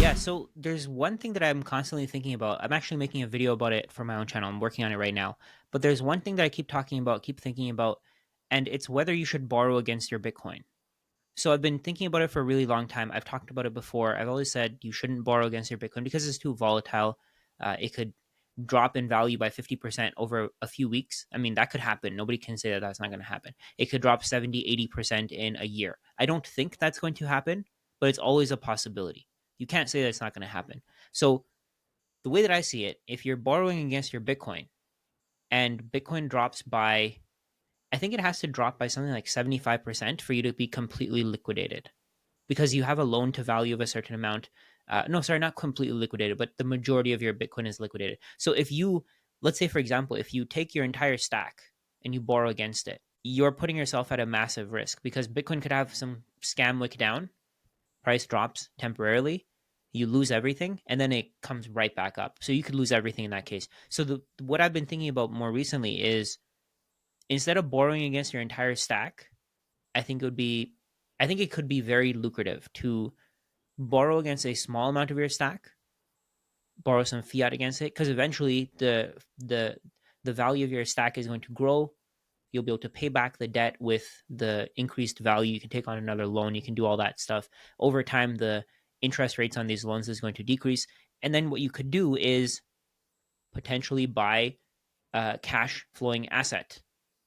Yeah, so there's one thing that I'm constantly thinking about. I'm actually making a video about it for my own channel. I'm working on it right now. But there's one thing that I keep talking about, keep thinking about, and it's whether you should borrow against your Bitcoin. So I've been thinking about it for a really long time. I've talked about it before. I've always said you shouldn't borrow against your Bitcoin because it's too volatile. It could drop in value by 50% over a few weeks. I mean, that could happen. Nobody can say that that's not going to happen. It could drop 70, 80% in a year. I don't think that's going to happen, but it's always a possibility. You can't say that it's not going to happen. So the way that I see it, if you're borrowing against your Bitcoin and Bitcoin drops by, I think it has to drop by something like 75% for you to be completely liquidated because you have a loan to value of a certain amount. No, sorry, not completely liquidated, but the majority of your Bitcoin is liquidated. So if you, let's say, for example, if you take your entire stack and you borrow against it, you're putting yourself at a massive risk because Bitcoin could have some scam wick down, price drops temporarily, you lose everything, and then it comes right back up. So you could lose everything in that case. So what I've been thinking about more recently is instead of borrowing against your entire stack, I think it would be, I think it could be very lucrative to borrow against a small amount of your stack, borrow some fiat against it, because eventually the value of your stack is going to grow. You'll be able to pay back the debt with the increased value. You can take on another loan. You can do all that stuff. Over time, the interest rates on these loans is going to decrease. And then what you could do is potentially buy a cash flowing asset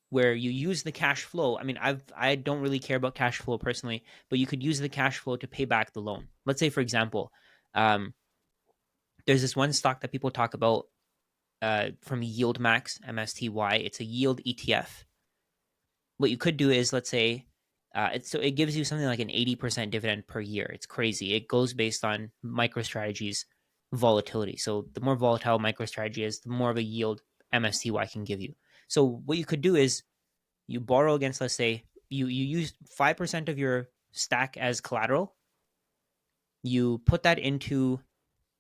where you use the cash flow. I mean, I don't really care about cash flow personally, but you could use the cash flow to pay back the loan. Let's say, for example, um, there's this one stock that people talk about from Yield Max MSTY. It's a yield ETF. What you could do is, let's say, so it gives you something like an 80% dividend per year. It's crazy. It goes based on MicroStrategy's volatility. So the more volatile MicroStrategy is, the more of a yield MSTY can give you. So what you could do is you borrow against, let's say, you use 5% of your stack as collateral. You put that into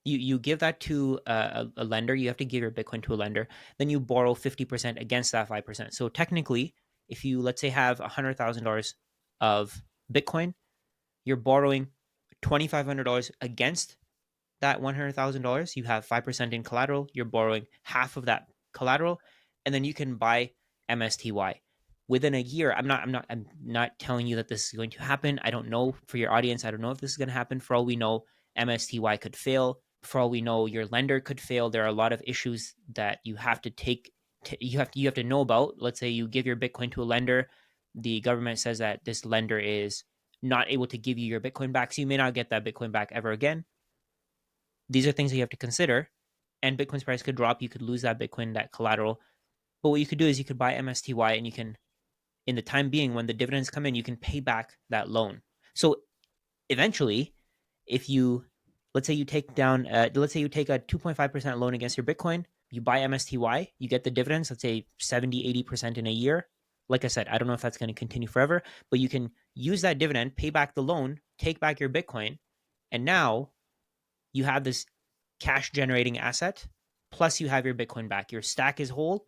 you give that to a lender. You have to give your Bitcoin to a lender. Then you borrow 50% against that 5%. So technically, if you, let's say, have $100,000 of Bitcoin, you're borrowing $2,500 against that $100,000. You have 5% in collateral. You're borrowing half of that collateral, and then you can buy MSTY within a year. I'm not telling you that this is going to happen. I don't know. For your audience, I don't know if this is going to happen. For all we know, MSTY could fail. For all we know, your lender could fail. There are a lot of issues that you have to take. You have to know about. Let's say you give your Bitcoin to a lender. The government says that this lender is not able to give you your Bitcoin back, so you may not get that Bitcoin back ever again. These are things that you have to consider. And Bitcoin's price could drop. You could lose that Bitcoin, that collateral. But what you could do is you could buy MSTY, and you can, in the time being, when the dividends come in, you can pay back that loan. So eventually, if you, let's say you take down, let's say you take a 2.5% loan against your Bitcoin, you buy MSTY, you get the dividends, let's say 70, 80% in a year. Like I said, I don't know if that's going to continue forever, but you can use that dividend, pay back the loan, take back your Bitcoin, and now you have this cash generating asset, plus you have your Bitcoin back. Your stack is whole,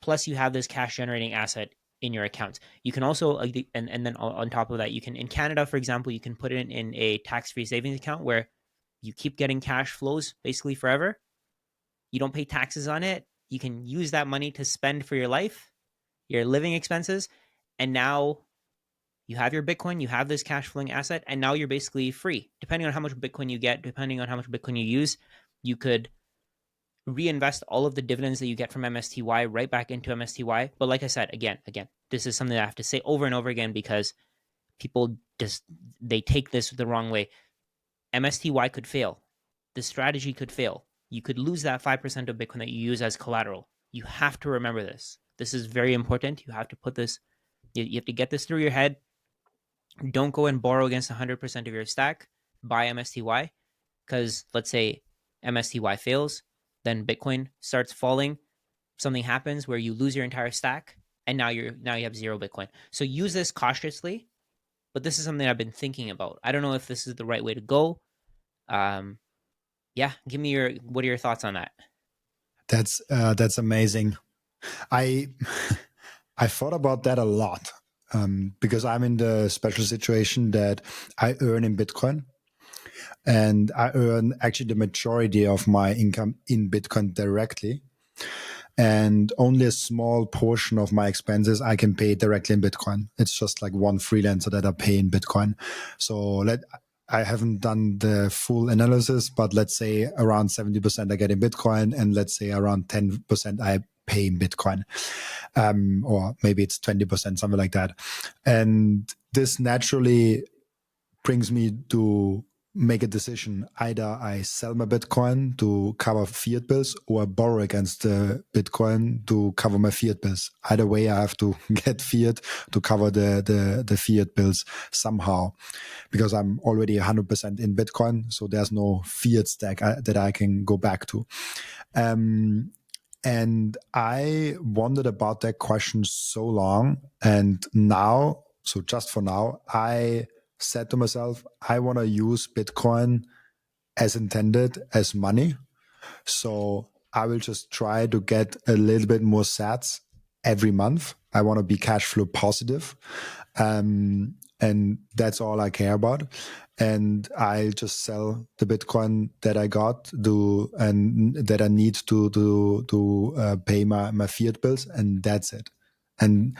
plus you have this cash generating asset in your account. You can also, and then on top of that, you can, in Canada, for example, you can put it in a tax-free savings account where you keep getting cash flows basically forever. You don't pay taxes on it. You can use that money to spend for your life, your living expenses, and now you have your Bitcoin, you have this cash flowing asset, and now you're basically free. Depending on how much Bitcoin you get, depending on how much Bitcoin you use, you could reinvest all of the dividends that you get from MSTY right back into MSTY. But like I said, again, this is something that I have to say over and over again because people just, they take this the wrong way. MSTY could fail. The strategy could fail. You could lose that 5% of Bitcoin that you use as collateral. You have to remember this. This is very important. You have to put this, you have to get this through your head. Don't go and borrow against 100% of your stack. Buy MSTY because let's say MSTY fails, then Bitcoin starts falling. Something happens where you lose your entire stack, and now you have zero Bitcoin. So use this cautiously, but this is something I've been thinking about. I don't know if this is the right way to go. Yeah, give me what are your thoughts on that? That's amazing. I I thought about that a lot because I'm in the special situation that I earn in Bitcoin. and I earn actually the majority of my income in Bitcoin directly. And only a small portion of my expenses I can pay directly in Bitcoin. It's just like one freelancer that I pay in Bitcoin. So I haven't done the full analysis, but let's say around 70% I get in Bitcoin, and let's say around 10% I pay in Bitcoin. Or maybe it's 20%, something like that. And this naturally brings me to make a decision. Either I sell my Bitcoin to cover fiat bills, or I borrow against the Bitcoin to cover my fiat bills. Either way, I have to get fiat to cover the fiat bills somehow, because I'm already 100% in Bitcoin. So there's no fiat stack that I can go back to. And I wondered about that question so long. And now, so just for now, I said to myself, I want to use Bitcoin as intended, as money. So I will just try to get a little bit more sats every month. I want to be cash flow positive. And that's all I care about. And I just sell the Bitcoin that I got and that I need to pay my fiat bills, and that's it. And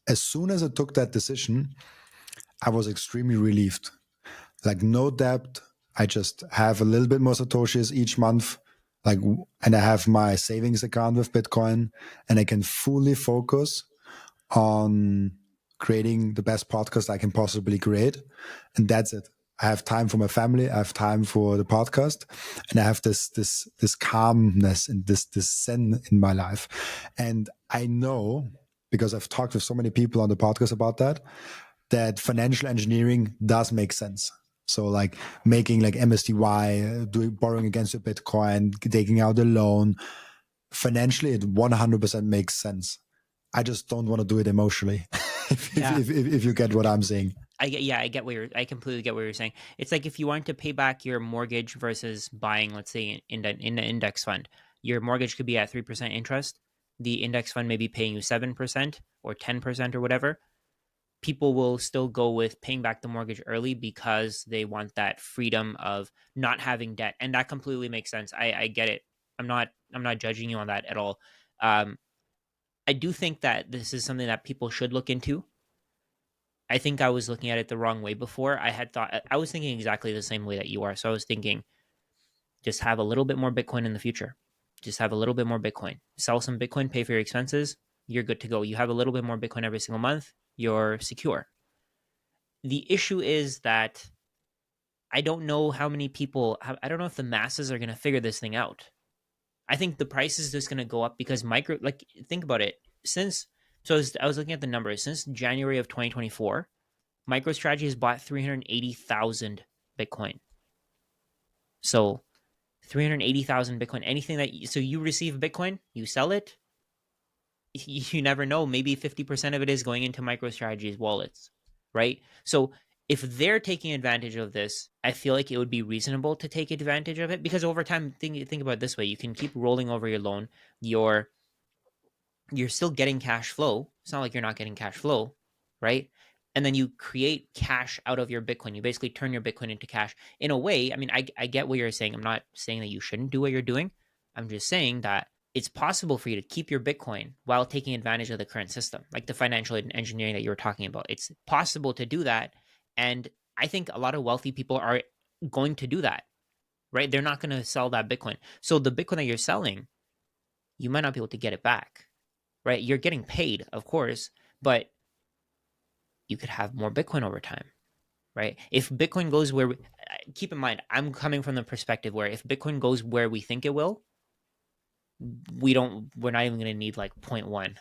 as soon as I took that decision, I was extremely relieved. Like, no debt. I just have a little bit more satoshis each month, like, and I have my savings account with Bitcoin, and I can fully focus on creating the best podcast I can possibly create. And that's it. I have time for my family. I have time for the podcast, and I have this calmness and this zen in my life. And I know, because I've talked with so many people on the podcast about that financial engineering does make sense. So like making like MSTY, borrowing against your Bitcoin, taking out a loan, financially it 100% makes sense. I just don't want to do it emotionally. Yeah. If you get what I'm saying. I completely get what you're saying. It's like if you wanted to pay back your mortgage versus buying, let's say, in an index fund, your mortgage could be at 3% interest. The index fund may be paying you 7% or 10% or whatever. People will still go with paying back the mortgage early because they want that freedom of not having debt, and that completely makes sense. I get it. I'm not judging you on that at all. Um, I do think that this is something that people should look into. I think I was looking at it the wrong way before. I was thinking exactly the same way that you are. So I was thinking, just have a little bit more Bitcoin in the future. Just have a little bit more Bitcoin. Sell some Bitcoin, pay for your expenses. You're good to go. You have a little bit more Bitcoin every single month. You're secure. The issue is that I don't know how many people, I don't know if the masses are going to figure this thing out. I think the price is just going to go up because think about it. I was looking at the numbers. Since January of 2024, MicroStrategy has bought 380,000 Bitcoin. So 380,000 Bitcoin, so you receive Bitcoin, you sell it, you never know. Maybe 50% of it is going into MicroStrategy's wallets, right? So if they're taking advantage of this, I feel like it would be reasonable to take advantage of it, because over time, think about it this way: you can keep rolling over your loan. You're still getting cash flow. It's not like you're not getting cash flow, right? And then you create cash out of your Bitcoin. You basically turn your Bitcoin into cash. In a way, I mean, I get what you're saying. I'm not saying that you shouldn't do what you're doing. I'm just saying that it's possible for you to keep your Bitcoin while taking advantage of the current system, like the financial engineering that you were talking about. It's possible to do that. And I think a lot of wealthy people are going to do that, right? They're not going to sell that Bitcoin. So the Bitcoin that you're selling, you might not be able to get it back, right? You're getting paid, of course, but you could have more Bitcoin over time, right? If Bitcoin goes keep in mind, I'm coming from the perspective where if Bitcoin goes where we think it will, we're not even going to need like point 0.1,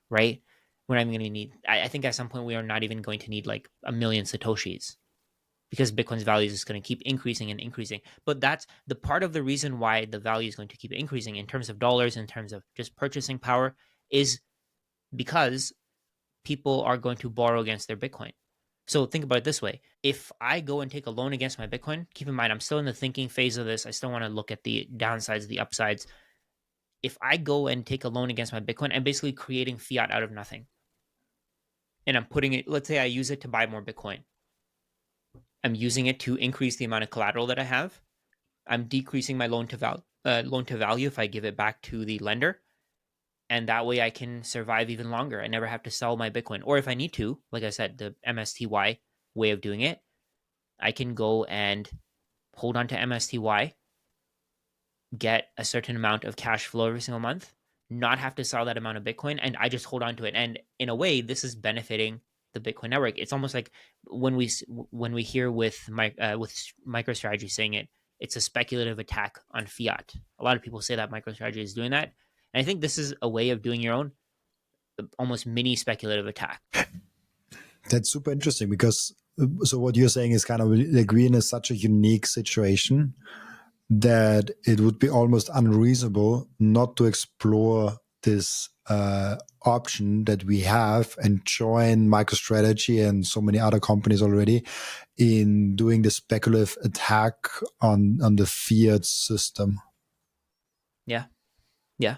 right? We're not even going to need, I think at some point we are not even going to need like a million Satoshis, because Bitcoin's value is going to keep increasing and increasing. But that's the part of the reason why the value is going to keep increasing in terms of dollars, in terms of just purchasing power, is because people are going to borrow against their Bitcoin. So think about it this way. If I go and take a loan against my Bitcoin, keep in mind, I'm still in the thinking phase of this. I still want to look at the downsides, the upsides. If I go and take a loan against my Bitcoin, I'm basically creating fiat out of nothing. And I'm putting it, let's say I use it to buy more Bitcoin. I'm using it to increase the amount of collateral that I have. I'm decreasing my loan to value if I give it back to the lender, and that way I can survive even longer. I never have to sell my Bitcoin, or if I need to, like I said, the MSTY way of doing it, I can go and hold on to MSTY, get a certain amount of cash flow every single month, not have to sell that amount of Bitcoin, and I just hold on to it. And in a way, this is benefiting the Bitcoin network. It's almost like when we hear with MicroStrategy saying it's a speculative attack on fiat. A lot of people say that MicroStrategy is doing that, and I think this is a way of doing your own almost mini speculative attack. That's super interesting because so what you're saying is kind of like we're in such a unique situation that it would be almost unreasonable not to explore this option that we have and join MicroStrategy and so many other companies already in doing the speculative attack on the fiat system. Yeah, yeah.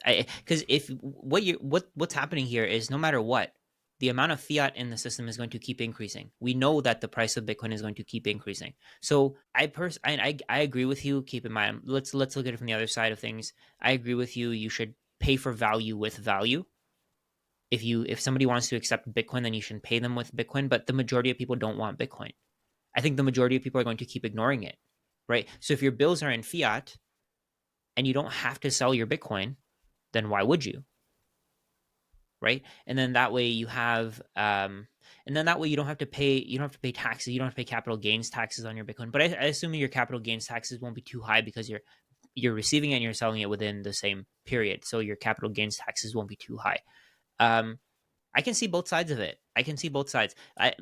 Because if what's happening here is no matter what, the amount of fiat in the system is going to keep increasing. We know that the price of Bitcoin is going to keep increasing. So I agree with you. Keep in mind, let's look at it from the other side of things. I agree with you. You should pay for value with value. If somebody wants to accept Bitcoin, then you should pay them with Bitcoin. But the majority of people don't want Bitcoin. I think the majority of people are going to keep ignoring it, right? So if your bills are in fiat and you don't have to sell your Bitcoin, then why would you? Right? And then that way you have and then that way you don't have to pay taxes, you don't have to pay capital gains taxes on your Bitcoin. But I assume your capital gains taxes won't be too high because you're receiving it and you're selling it within the same period. So your capital gains taxes won't be too high. Um I can see both sides of it. I can see both sides. I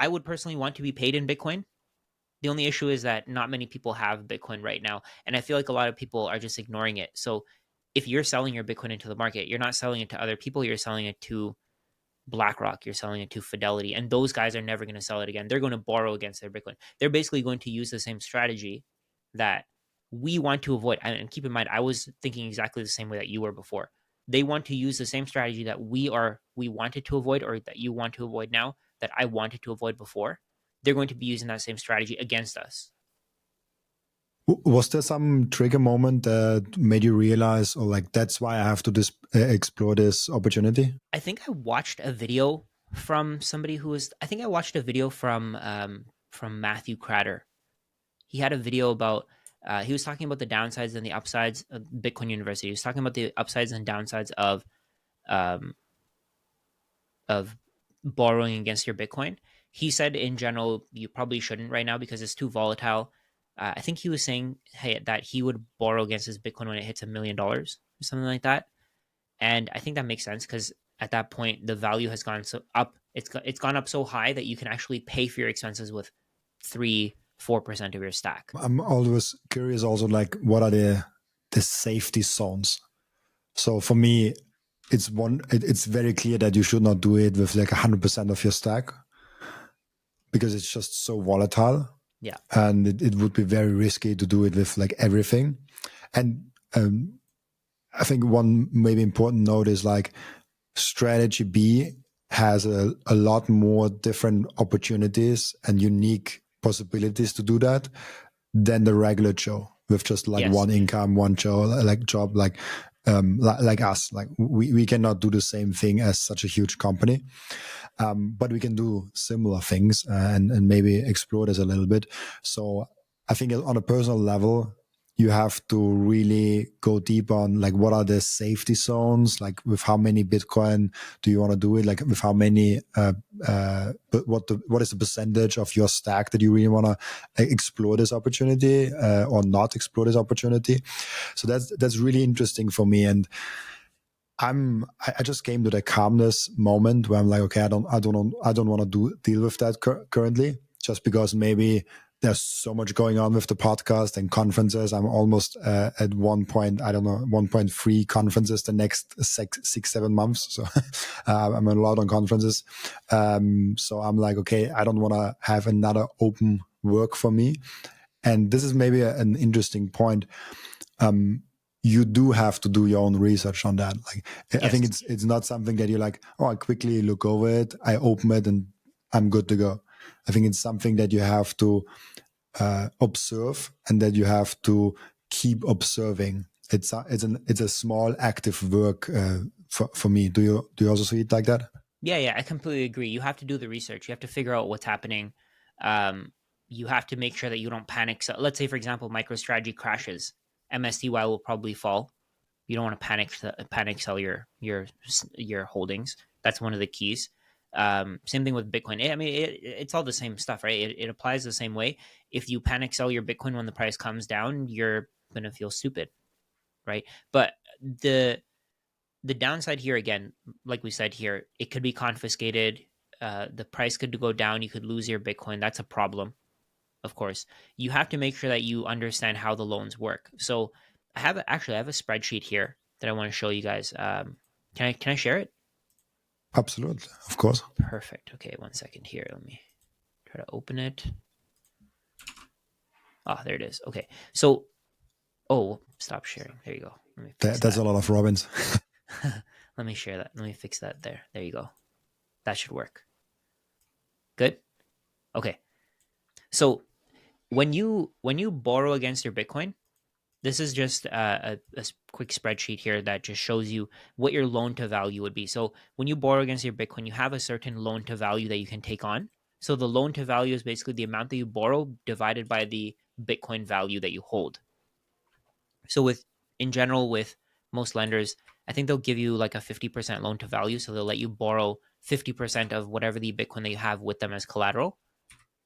would personally want to be paid in Bitcoin. The only issue is that not many people have Bitcoin right now, and I feel like a lot of people are just ignoring it. So if you're selling your Bitcoin into the market, you're not selling it to other people, you're selling it to BlackRock, you're selling it to Fidelity, and those guys are never going to sell it again. They're going to borrow against their Bitcoin. They're basically going to use the same strategy that we want to avoid. And keep in mind, I was thinking exactly the same way that you were before. They want to use the same strategy that we wanted to avoid, or that you want to avoid now, that I wanted to avoid before. They're going to be using that same strategy against us. Was there some trigger moment that made you realize, or like, that's why I have to explore this opportunity? I think I watched a video from somebody who was. I think I watched a video from Matthew Crater. He had a video about. He was talking about the downsides and the upsides of Bitcoin University. He was talking about the upsides and downsides um, of borrowing against your Bitcoin. He said in general you probably shouldn't right now because it's too volatile. I think he was saying that he would borrow against his Bitcoin when it hits $1 million or something like that. And I think that makes sense because at that point the value has gone so up. It's gone up so high that you can actually pay for your expenses with 3-4% of your stack. I'm always curious also, like, what are the safety zones? So for me, it's very clear that you should not do it with like 100% of your stack because it's just so volatile. Yeah. And it would be very risky to do it with like everything. And I think one maybe important note is like strategy B has a lot more different opportunities and unique possibilities to do that than the regular Joe with just like Yes. one income, one job, like us. Like we cannot do the same thing as such a huge company. But we can do similar things and maybe explore this a little bit. So I think on a personal level, you have to really go deep on like what are the safety zones, like with how many Bitcoin do you want to do it, like with how many, but what is the percentage of your stack that you really want to explore this opportunity or not explore this opportunity. So that's really interesting for me. And I just came to the calmness moment where I'm like, okay, I don't want to deal with that currently, just because maybe there's so much going on with the podcast and conferences. I'm almost at 1.3 conferences the next 6-7 months. So I'm a lot on conferences. So I'm like, okay, I don't want to have another open work for me. And this is maybe an interesting point. You do have to do your own research on that. Like, yes. I think it's not something that you're like, oh, I quickly look over it, I open it, and I'm good to go. I think it's something that you have to observe and that you have to keep observing. It's a small active work for me. Do you also see it like that? Yeah, I completely agree. You have to do the research. You have to figure out what's happening. Um, you have to make sure that you don't panic. So let's say, for example, MicroStrategy crashes, MSTY will probably fall. You don't want to panic sell your holdings. That's one of the keys. Same thing with Bitcoin. I mean, it's all the same stuff, right? It applies the same way. If you panic sell your Bitcoin when the price comes down, you're gonna feel stupid, right? But the downside here, again, like we said here, it could be confiscated. The price could go down. You could lose your Bitcoin. That's a problem, of course. You have to make sure that you understand how the loans work. So I have a spreadsheet here that I want to show you guys. Can I share it? Absolutely, of course. Perfect. Okay, one second here. Let me try to open it. Oh, there it is. Okay. So, oh, stop sharing. There you go. Let me fix That's that. a lot of Robins. Let me share that. Let me fix that there. There you go. That should work. Good. Okay. So when you borrow against your Bitcoin, this is just a quick spreadsheet here that just shows you what your loan to value would be. So when you borrow against your Bitcoin, you have a certain loan to value that you can take on. So the loan to value is basically the amount that you borrow divided by the Bitcoin value that you hold. So in general, with most lenders, I think they'll give you like a 50% loan to value. So they'll let you borrow 50% of whatever the Bitcoin that you have with them as collateral.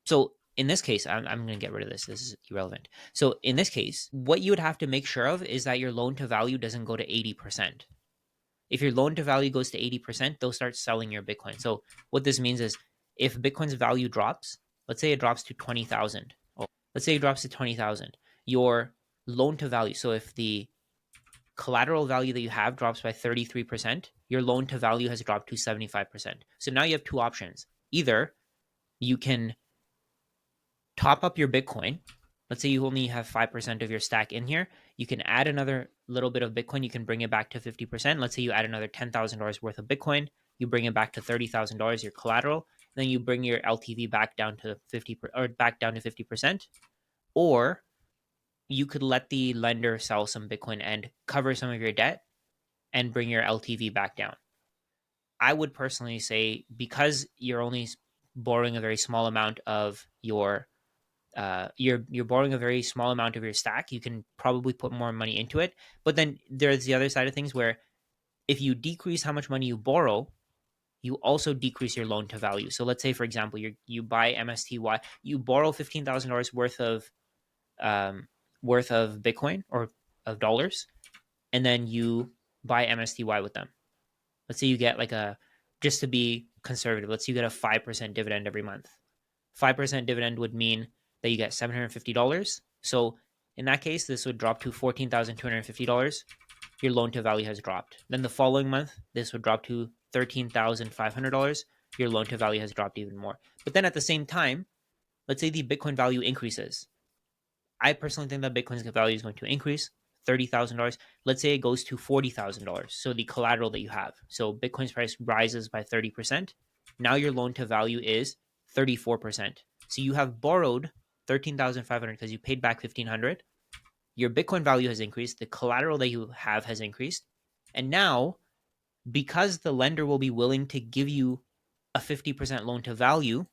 So in this case, I'm going to get rid of this. This is irrelevant. So in this case, what you would have to make sure of is that your loan to value doesn't go to 80%. If your loan to value goes to 80%, they'll start selling your Bitcoin. So what this means is if Bitcoin's value drops, let's say it drops to 20,000. Let's say it drops to 20,000. Your loan to value, so if the collateral value that you have drops by 33%, your loan to value has dropped to 75%. So now you have two options. Either you can top up your Bitcoin. Let's say you only have 5% of your stack in here. You can add another little bit of Bitcoin. You can bring it back to 50%. Let's say you add another $10,000 worth of Bitcoin. You bring it back to $30,000, your collateral. Then you bring your LTV back down to 50%. Or you could let the lender sell some Bitcoin and cover some of your debt and bring your LTV back down. I would personally say because you're only borrowing a very small amount of you're borrowing a very small amount of your stack, you can probably put more money into it. But then there's the other side of things where if you decrease how much money you borrow, you also decrease your loan to value. So let's say, for example, you buy MSTY, you borrow $15,000 worth of Bitcoin or of dollars, and then you buy MSTY with them. Let's say you get like just to be conservative, let's say you get a 5% dividend every month. 5% dividend would mean that you get $750. So in that case, this would drop to $14,250. Your loan to value has dropped. Then the following month, this would drop to $13,500. Your loan to value has dropped even more. But then at the same time, let's say the Bitcoin value increases. I personally think that Bitcoin's value is going to increase $30,000. Let's say it goes to $40,000. So the collateral that you have. So Bitcoin's price rises by 30%. Now your loan to value is 34%. So you have borrowed 13,500 because you paid back 1,500. Your Bitcoin value has increased. The collateral that you have has increased. And now, because the lender will be willing to give you a 50% loan to value,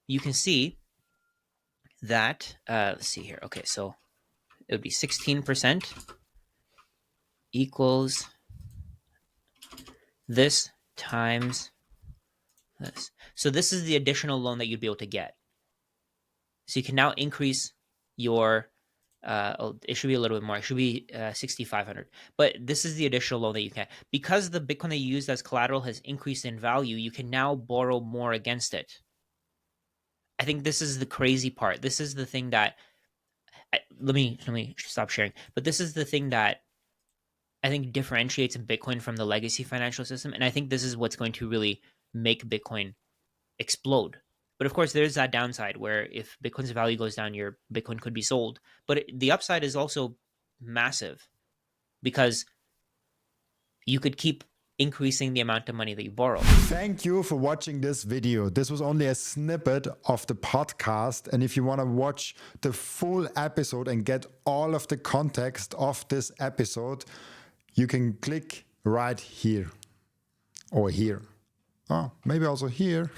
you can see that, let's see here. Okay, so it would be 16% equals this times this. So this is the additional loan that you'd be able to get. So you can now increase your it should be a little bit more. It should be 6,500. But this is the additional loan that you can. Because the Bitcoin that you used as collateral has increased in value, you can now borrow more against it. I think this is the crazy part. This is the thing that let me stop sharing. But this is the thing that I think differentiates Bitcoin from the legacy financial system. And I think this is what's going to really make Bitcoin explode. But of course, there's that downside where if Bitcoin's value goes down, your Bitcoin could be sold. But the upside is also massive because you could keep increasing the amount of money that you borrow. Thank you for watching this video. This was only a snippet of the podcast. And if you want to watch the full episode and get all of the context of this episode, you can click right here or here. Oh, maybe also here.